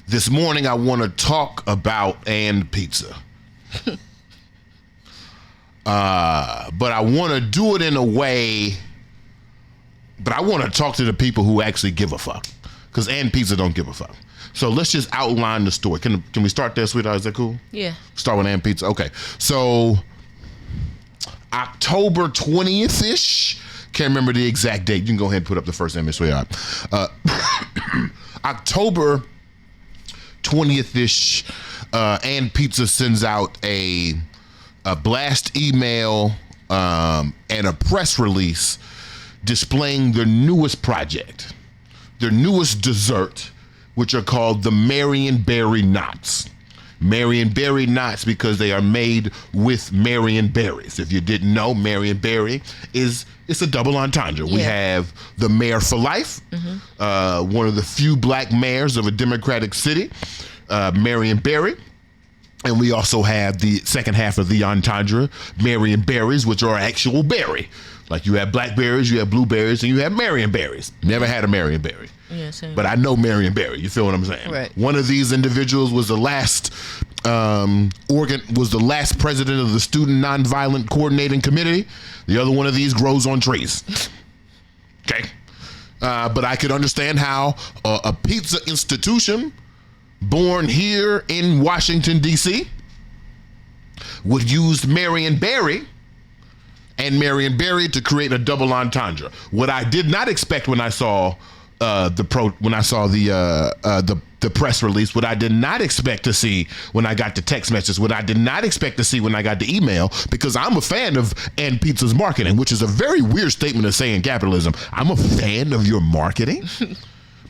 This morning I want to talk about and pizza. But I want to do it in a way, but I want to talk to the people who actually give a fuck. Because and pizza don't give a fuck. So let's just outline the story. Can we start there, sweetheart? Is that cool? Yeah. Start with and pizza. Okay. So October 20th-ish. Can't remember the exact date. You can go ahead and put up the first image, sweetheart. October 20th-ish, and Pizza sends out a blast email and a press release displaying their newest project, their newest dessert, which are called the Marion Berry Knots. Marion Berry Knots because they are made with Marion berries. If you didn't know, Marion Berry it's a double entendre. Yeah. We have the mayor for life, one of the few black mayors of a Democratic city, Marion Berry. And we also have the second half of the entendre, Marion berries, which are actual berry. Like you have blackberries, you have blueberries, and you have Marion berries. Never had a Marion berry. Yeah, same. But I know Marion Berry. You feel what I'm saying? Right. One of these individuals was the last president of the Student Nonviolent Coordinating Committee. The other one of these grows on trees. Okay. But I could understand how a pizza institution born here in Washington, D.C. would use Marion Berry and Marion Berry to create a double entendre. What I did not expect when I saw the press release, what I did not expect to see when I got the text message, what I did not expect to see when I got the email, because I'm a fan of and Pizza's marketing, which is a very weird statement to say in capitalism. I'm a fan of your marketing.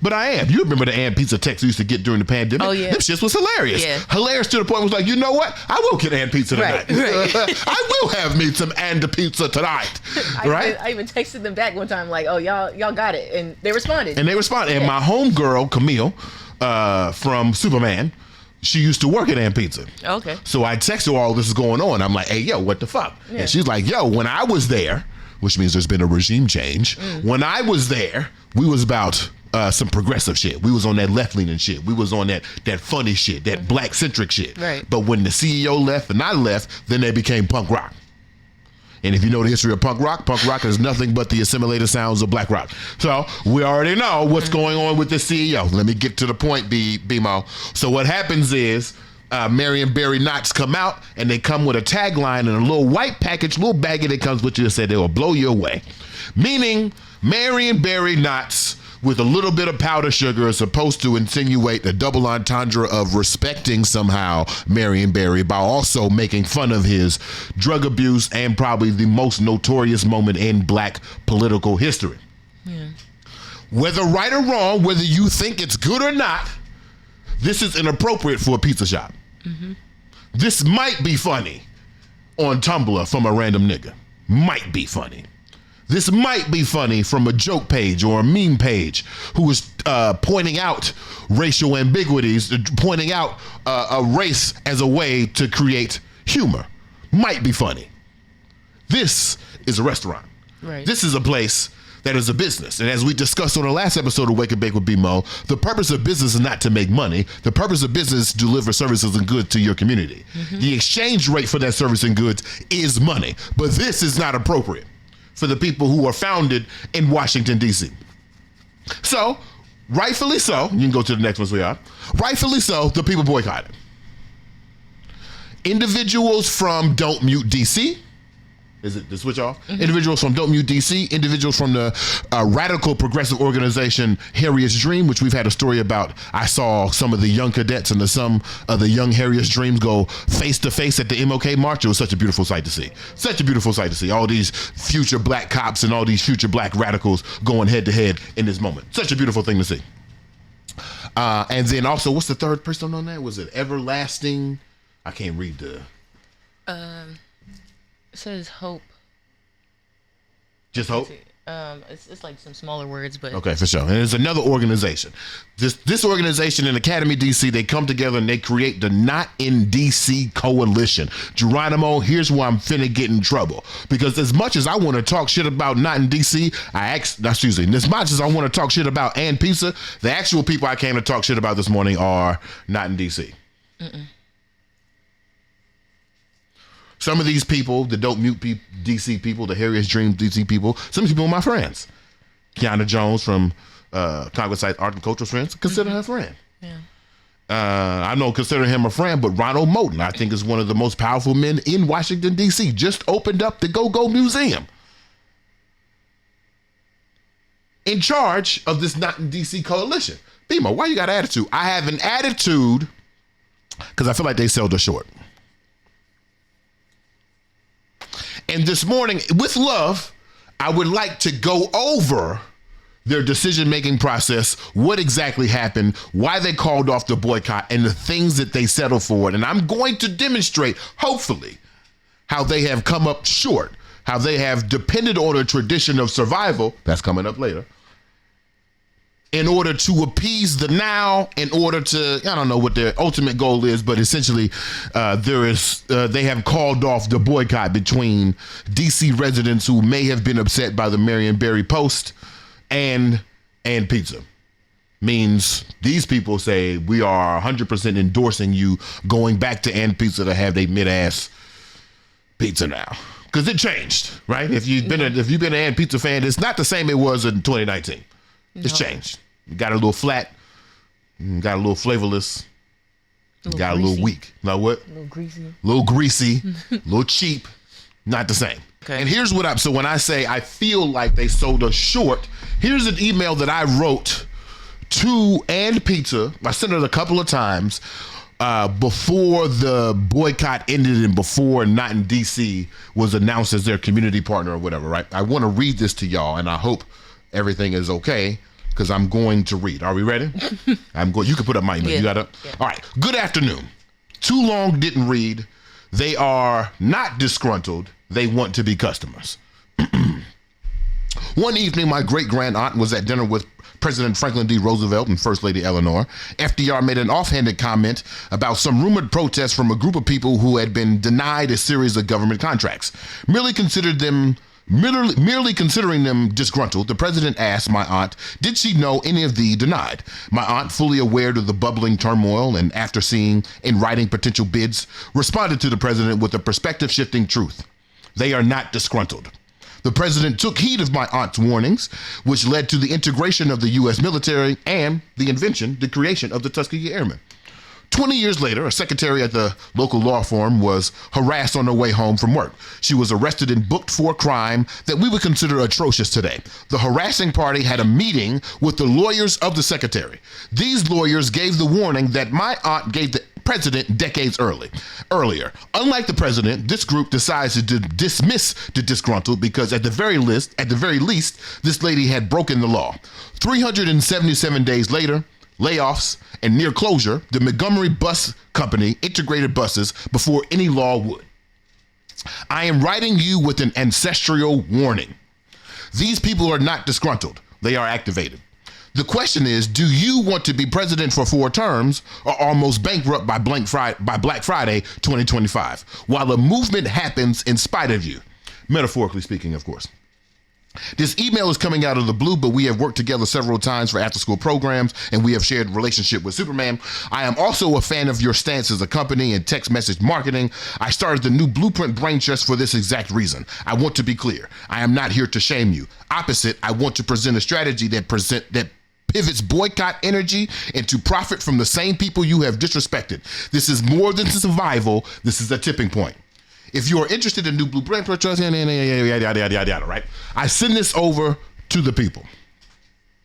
But I am. You remember the and pizza text we used to get during the pandemic? Oh, yeah. Them shits was hilarious. Yeah. Hilarious to the point where it was like, you know what? I will get and pizza tonight. Right. I will have me some and pizza tonight. I even texted them back one time like, oh, y'all got it. And they responded. And Yeah. And my homegirl, Camille, from Superman, she used to work at and pizza. Okay. So I texted her all this is going on. I'm like, hey, yo, what the fuck? Yeah. And she's like, yo, when I was there, which means there's been a regime change. When I was there, we was about some progressive shit. We was on that left-leaning shit. We was on that funny shit, that black-centric shit. Right. But when the CEO left and I left, then they became punk rock. And if you know the history of punk rock is nothing but the assimilated sounds of black rock. So we already know what's going on with the CEO. Let me get to the point, B-Mo. So what happens is Marion Berry Knots come out and they come with a tagline and a little white package, little baggie that comes with you that said they will blow you away. Meaning Marion Berry Knots with a little bit of powdered sugar is supposed to insinuate a double entendre of respecting somehow Marion Berry by also making fun of his drug abuse and probably the most notorious moment in black political history. Yeah. Whether right or wrong, whether you think it's good or not, this is inappropriate for a pizza shop. This might be funny on Tumblr from a random nigga. Might be funny. This might be funny from a joke page or a meme page who is pointing out racial ambiguities, pointing out a race as a way to create humor. Might be funny. This is a restaurant. Right. This is a place that is a business. And as we discussed on the last episode of Wake and Bake with B-Mo, the purpose of business is not to make money. The purpose of business is to deliver services and goods to your community. The exchange rate for that service and goods is money. But this is not appropriate for the people who are founded in Washington, D.C. So, rightfully so, you can go to the next one, sweetheart. Rightfully so, the people boycotted. Individuals from Don't Mute D.C., is it the switch off? Individuals from Don't Mute DC, individuals from the radical progressive organization Harriet's Dream, which we've had a story about. I saw some of the young cadets and some of the young Harriet's Dreams go face to face at the MLK March. It was such a beautiful sight to see. Such a beautiful sight to see. All these future black cops and all these future black radicals going head to head in this moment. Such a beautiful thing to see. And then also, what's the third person on that? Was it Everlasting? I can't read the... It says Hope. Just Hope? It's like some smaller words, but Okay, for sure. And there's another organization. This organization in Academy, DC, they come together and they create the Not in DC Coalition. Geronimo, here's where I'm finna get in trouble. Because as much as I want to talk shit about Not in DC, as much as I want to talk shit about And Pizza, the actual people I came to talk shit about this morning are not in DC. Some of these people, the Dope Mute DC people, the Harriet's Dream DC people, some of these people are my friends. Kiana Jones from Congress Site Art and Cultural Friends, consider her friend. yeah. I don't consider him a friend, but Ronald Moulton, I think, is one of the most powerful men in Washington, D.C., just opened up the Go-Go Museum. In charge of this Not in D.C. coalition. Bimo, why you got attitude? I have an attitude because I feel like they sold us short. And this morning, with love, I would like to go over their decision-making process, what exactly happened, why they called off the boycott, and the things that they settled for. And I'm going to demonstrate, hopefully, how they have come up short, how they have depended on a tradition of survival, that's coming up later, in order to appease the now, in order to, I don't know what their ultimate goal is, but essentially they have called off the boycott between DC residents who may have been upset by the Marion Barry Post and Pizza. Means these people say we are 100% endorsing you going back to And Pizza to have their mid-ass pizza now. Because it changed, right? If you've been an And Pizza fan, it's not the same it was in 2019. It's changed. You got a little flat, got a little flavorless, got a little weak. Now what? A little greasy. Little greasy, little cheap, not the same. Okay. And here's what so when I say I feel like they sold us short, here's an email that I wrote to And Pizza. I sent it a couple of times before the boycott ended and before Not in DC was announced as their community partner or whatever, right? I want to read this to y'all and I hope everything is okay because I'm going to read. Are we ready? You can put up my email. Yeah. You got it? Yeah. All right. Good afternoon. Too long didn't read. They are not disgruntled. They want to be customers. One evening, my great-grand aunt was at dinner with President Franklin D. Roosevelt and First Lady Eleanor. FDR made an offhanded comment about some rumored protests from a group of people who had been denied a series of government contracts. Merely considering them disgruntled, the president asked my aunt, did she know any of the denied? My aunt, fully aware of the bubbling turmoil and after seeing in writing potential bids, responded to the president with a perspective-shifting truth. They are not disgruntled. The president took heed of my aunt's warnings, which led to the integration of the U.S. military and the creation of the Tuskegee Airmen. 20 years later, a secretary at the local law firm was harassed on her way home from work. She was arrested and booked for a crime that we would consider atrocious today. The harassing party had a meeting with the lawyers of the secretary. These lawyers gave the warning that my aunt gave the president decades earlier. Unlike the president, this group decides to dismiss the disgruntled because at the very least, this lady had broken the law. 377 days later, layoffs, and near closure, the Montgomery Bus Company integrated buses before any law would. I am writing you with an ancestral warning. These people are not disgruntled. They are activated. The question is, do you want to be president for 4 terms or almost bankrupt by Black Friday 2025, while a movement happens in spite of you? Metaphorically speaking, of course. This email is coming out of the blue, but we have worked together several times for after-school programs, and we have shared relationship with Superman. I am also a fan of your stance as a company and text message marketing. I started the new Blueprint Brain Trust for this exact reason. I want to be clear. I am not here to shame you. Opposite, I want to present a strategy that pivots boycott energy into profit from the same people you have disrespected. This is more than survival. This is a tipping point. If you are interested in new Blueprint Trust, right? I send this over to the people.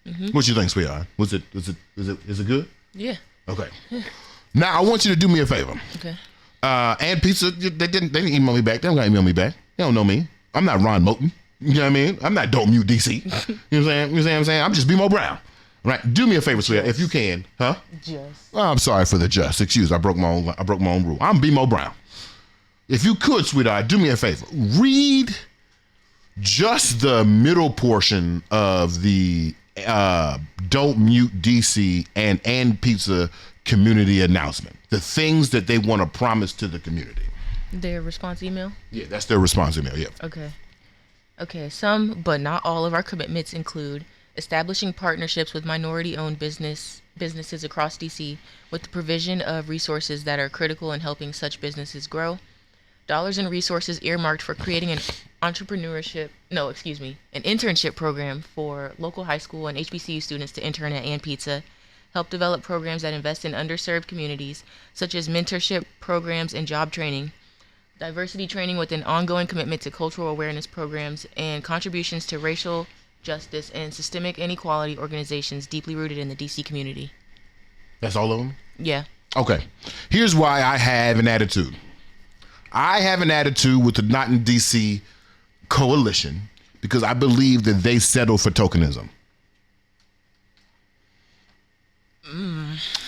Mm-hmm. What you think, sweetheart? Is it good? Yeah. Okay. Now I want you to do me a favor. Okay. And Pizza, they didn't email me back. They don't gotta email me back. They don't know me. I'm not Ron Moulton. You know what I mean? I'm not Don't Mute DC. You know what I'm saying? You know what I'm saying? I'm just Bimo Brown. Right? Do me a favor, sweetheart, if you can. Huh? Just. Oh, I'm sorry for the just. Excuse. I broke my own rule. I'm Bimo Brown. If you could, sweetheart, do me a favor. Read just the middle portion of the Don't Mute DC and Pizza community announcement, the things that they want to promise to the community. Their response email? Yeah, that's their response email, yeah. Okay, some, but not all of our commitments include establishing partnerships with minority-owned businesses across DC with the provision of resources that are critical in helping such businesses grow, dollars and resources earmarked for creating an internship program for local high school and HBCU students to intern at And Pizza, help develop programs that invest in underserved communities, such as mentorship programs and job training, diversity training with an ongoing commitment to cultural awareness programs, and contributions to racial justice and systemic inequality organizations deeply rooted in the DC community. That's all of them? Yeah. Okay. Here's why I have an attitude. I have an attitude with the Not in DC coalition because I believe that they settle for tokenism.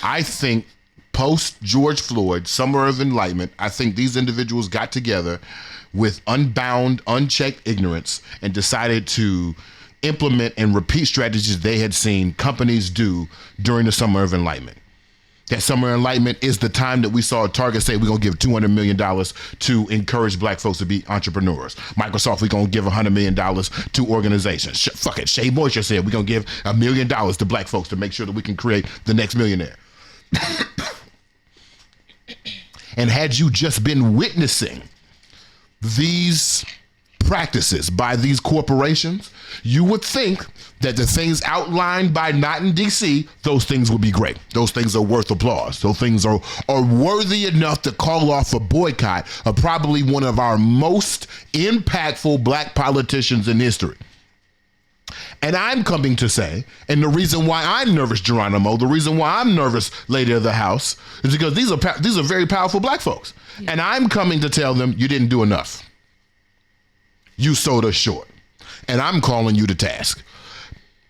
I think post George Floyd, Summer of Enlightenment, I think these individuals got together with unbound, unchecked ignorance and decided to implement and repeat strategies they had seen companies do during the Summer of Enlightenment. That Summer of Enlightenment is the time that we saw Target say we're going to give $200 million to encourage black folks to be entrepreneurs. Microsoft, we're going to give $100 million to organizations. Fuck it. Shea Moisture said we're going to give $1 million to black folks to make sure that we can create the next millionaire. And had you just been witnessing these practices by these corporations, you would think that the things outlined by Not in DC, those things would be great. Those things are worth applause. Those things are worthy enough to call off a boycott of probably one of our most impactful black politicians in history. And I'm coming to say, and the reason why I'm nervous, Geronimo, the reason why I'm nervous, Lady of the House, is because these are very powerful black folks. Yeah. And I'm coming to tell them you didn't do enough. You sold us short. And I'm calling you to task.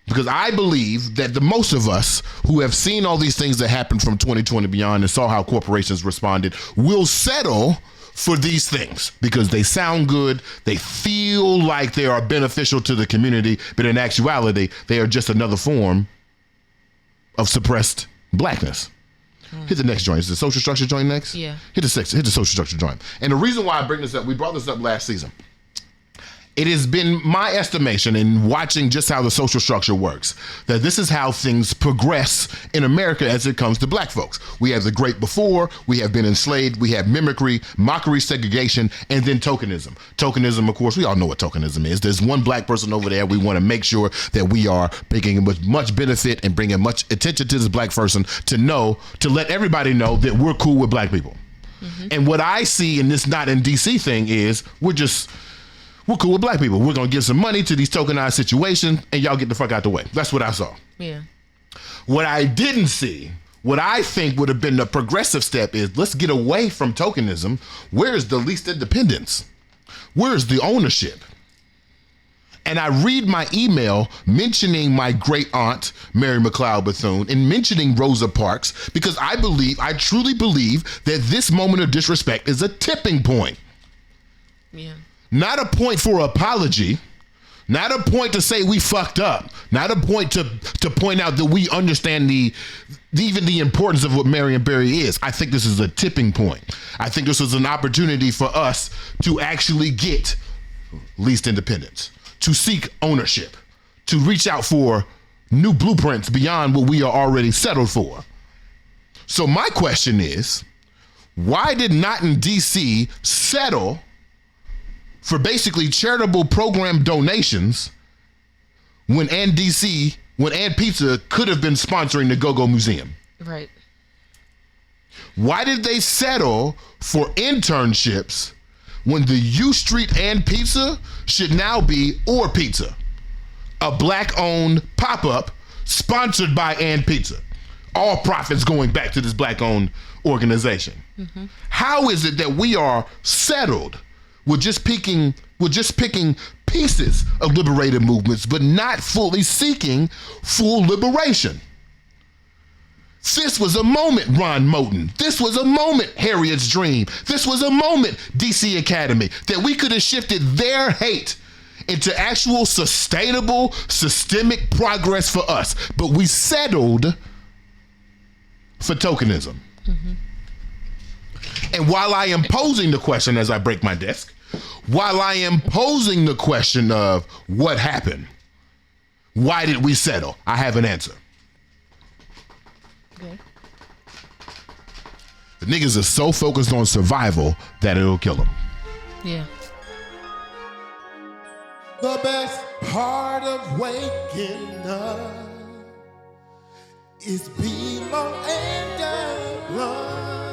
Because I believe that the most of us who have seen all these things that happened from 2020 beyond and saw how corporations responded will settle for these things because they sound good, they feel like they are beneficial to the community, but in actuality, they are just another form of suppressed blackness. Hit the next joint. Is the social structure joint next? Yeah. Hit the social structure joint. And the reason why I bring this up, we brought this up last season. It has been my estimation in watching just how the social structure works, that this is how things progress in America as it comes to black folks. We have the great before, we have been enslaved, we have mimicry, mockery, segregation, and then tokenism. Tokenism, of course, we all know what tokenism is. There's one black person over there. We want to make sure that we are bringing much benefit and bringing much attention to this black person to let everybody know that we're cool with black people. Mm-hmm. And what I see in this Not in DC thing is we're cool with black people. We're going to give some money to these tokenized situations and y'all get the fuck out the way. That's what I saw. Yeah. What I didn't see, what I think would have been the progressive step is let's get away from tokenism. Where's the least independence? Where's the ownership? And I read my email mentioning my great aunt, Mary McLeod Bethune, and mentioning Rosa Parks because I truly believe that this moment of disrespect is a tipping point. Yeah. Not a point for apology, not a point to say we fucked up, not a point to point out that we understand even the importance of what Marion Barry is. I think this is a tipping point. I think this is an opportunity for us to actually get least independence, to seek ownership, to reach out for new blueprints beyond what we are already settled for. So my question is, why did Not in DC settle for basically charitable program donations when And Pizza could have been sponsoring the Go-Go Museum? Right. Why did they settle for internships when the U Street And Pizza should now be Or Pizza, a black-owned pop-up sponsored by And Pizza? All profits going back to this black-owned organization. Mm-hmm. How is it that we are settled We're just picking pieces of liberated movements, but not fully seeking full liberation? This was a moment, Ron Moten. This was a moment, Harriet's Dream. This was a moment, DC Academy, that we could have shifted their hate into actual sustainable, systemic progress for us. But we settled for tokenism. And while I am posing the question as I break my desk, while I am posing the question of what happened, why did we settle, I have an answer. Okay. The niggas are so focused on survival that it'll kill them. Yeah. The best part of waking up is being more and blood.